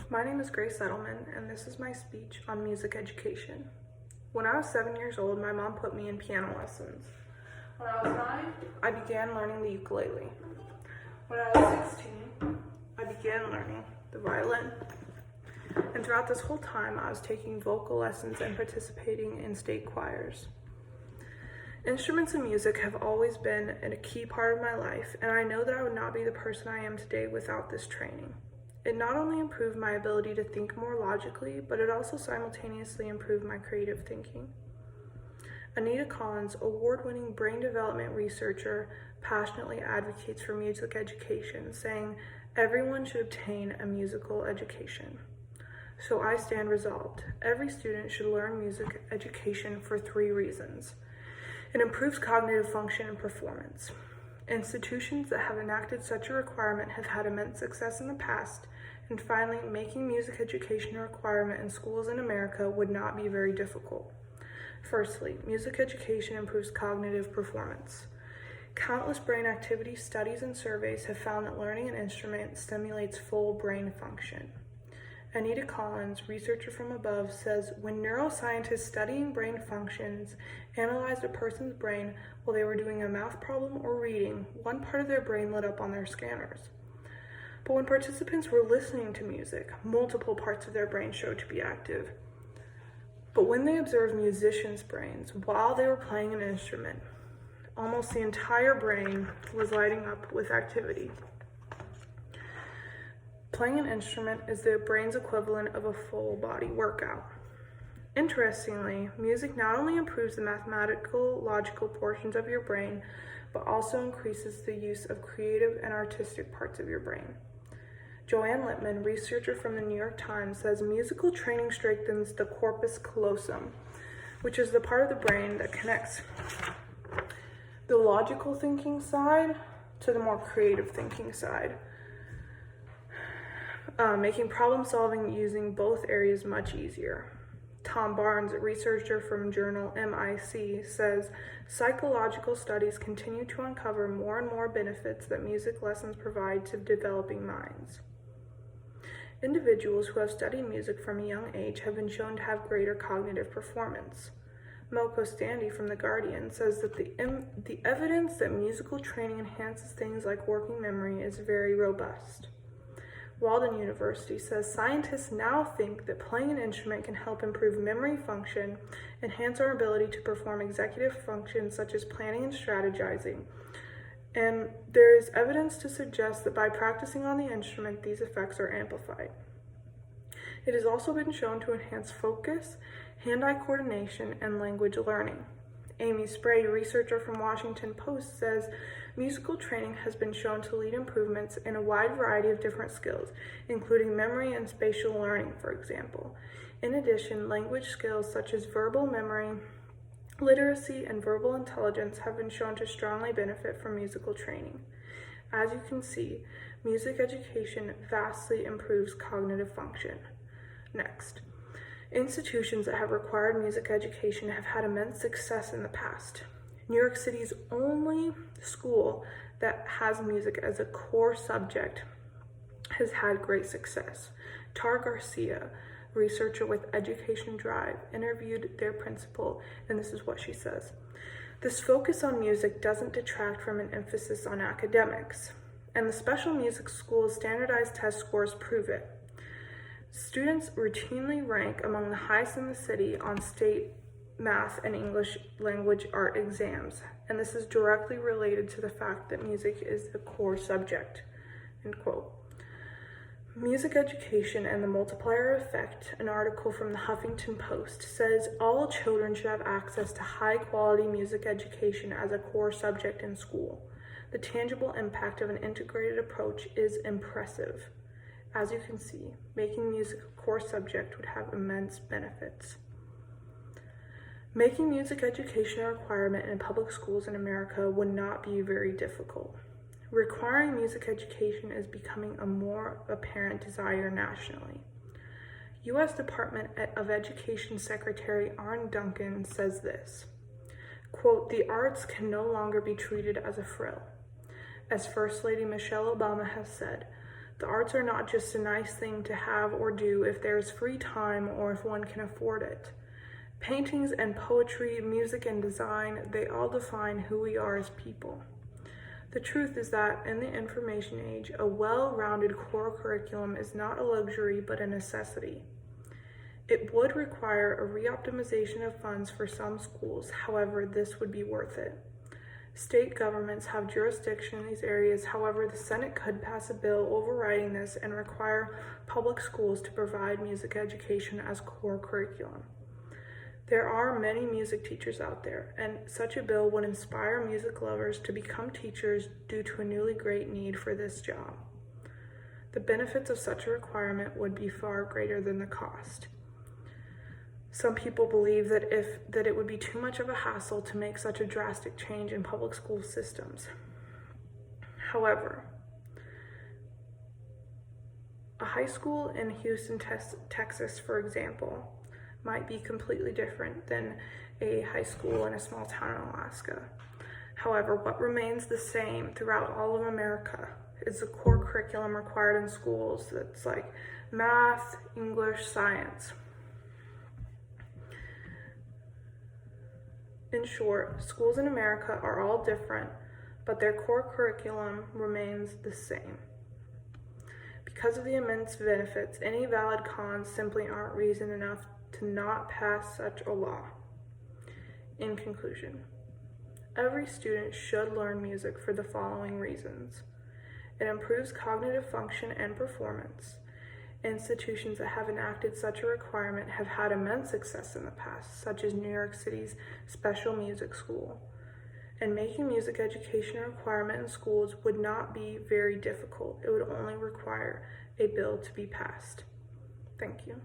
My name is Grace Settleman, and this is my speech on music education. When I was 7 years old, my mom put me in piano lessons. When I was 9, I began learning the ukulele. When I was 16, I began learning the violin. And throughout this whole time, I was taking vocal lessons and participating in state choirs. Instruments and music have always been a key part of my life, and I know that I would not be the person I am today without this training. It not only improved my ability to think more logically, but it also simultaneously improved my creative thinking. Anita Collins, award-winning brain development researcher, passionately advocates for music education, saying, "Everyone should obtain a musical education." So I stand resolved. Every student should learn music education for 3 reasons. It improves cognitive function and performance. Institutions that have enacted such a requirement have had immense success in the past, and finally, making music education a requirement in schools in America would not be very difficult. Firstly, music education improves cognitive performance. Countless brain activity studies and surveys have found that learning an instrument stimulates full brain function. Anita Collins, researcher from above, says when neuroscientists studying brain functions analyzed a person's brain while they were doing a math problem or reading, one part of their brain lit up on their scanners. But when participants were listening to music, multiple parts of their brain showed to be active. But when they observed musicians' brains while they were playing an instrument, almost the entire brain was lighting up with activity. Playing an instrument is the brain's equivalent of a full body workout. Interestingly, music not only improves the mathematical, logical portions of your brain, but also increases the use of creative and artistic parts of your brain. Joanne Littman, researcher from the New York Times, says musical training strengthens the corpus callosum, which is the part of the brain that connects the logical thinking side to the more creative thinking side, making problem solving using both areas much easier. Tom Barnes, a researcher from journal MIC, says psychological studies continue to uncover more and more benefits that music lessons provide to developing minds. Individuals who have studied music from a young age have been shown to have greater cognitive performance. Melko Standy from The Guardian says that the evidence that musical training enhances things like working memory is very robust. Walden University says scientists now think that playing an instrument can help improve memory function, enhance our ability to perform executive functions such as planning and strategizing, and there is evidence to suggest that by practicing on the instrument, these effects are amplified. It has also been shown to enhance focus, hand-eye coordination, and language learning. Amy Spray, a researcher from Washington Post, says musical training has been shown to lead improvements in a wide variety of different skills, including memory and spatial learning, for example. In addition, language skills such as verbal memory, literacy, and verbal intelligence have been shown to strongly benefit from musical training. As you can see, music education vastly improves cognitive function. Next, institutions that have required music education have had immense success in the past. New York City's only school that has music as a core subject has had great success. Tar Garcia, researcher with Education Drive, interviewed their principal, and this is what she says. This focus on music doesn't detract from an emphasis on academics, and the special music school's standardized test scores prove it. Students routinely rank among the highest in the city on state math and English language art exams, and this is directly related to the fact that music is the core subject, end quote. Music Education and the Multiplier Effect, an article from the Huffington Post, says all children should have access to high-quality music education as a core subject in school. The tangible impact of an integrated approach is impressive. As you can see, making music a core subject would have immense benefits. Making music education a requirement in public schools in America would not be very difficult. Requiring music education is becoming a more apparent desire nationally. U.S. Department of Education Secretary Arne Duncan says this, quote, "The arts can no longer be treated as a frill. As First Lady Michelle Obama has said, The arts are not just a nice thing to have or do if there's free time or if one can afford it. Paintings and poetry, music and design, they all define who we are as people. The truth is that in the information age, a well-rounded core curriculum is not a luxury but a necessity. It would require a re-optimization of funds for some schools, however, this would be worth it. State governments have jurisdiction in these areas, however, the Senate could pass a bill overriding this and require public schools to provide music education as core curriculum. There are many music teachers out there, and such a bill would inspire music lovers to become teachers due to a newly great need for this job. The benefits of such a requirement would be far greater than the cost. Some people believe that it would be too much of a hassle to make such a drastic change in public school systems. However, a high school in Houston, Texas, for example, might be completely different than a high school in a small town in Alaska. However, what remains the same throughout all of America is the core curriculum required in schools that's like math, English, science. In short, schools in America are all different, but their core curriculum remains the same. Because of the immense benefits, any valid cons simply aren't reason enough to not pass such a law. In conclusion, every student should learn music for the following reasons. It improves cognitive function and performance. Institutions that have enacted such a requirement have had immense success in the past, such as New York City's Special Music School. And making music education a requirement in schools would not be very difficult. It would only require a bill to be passed. Thank you.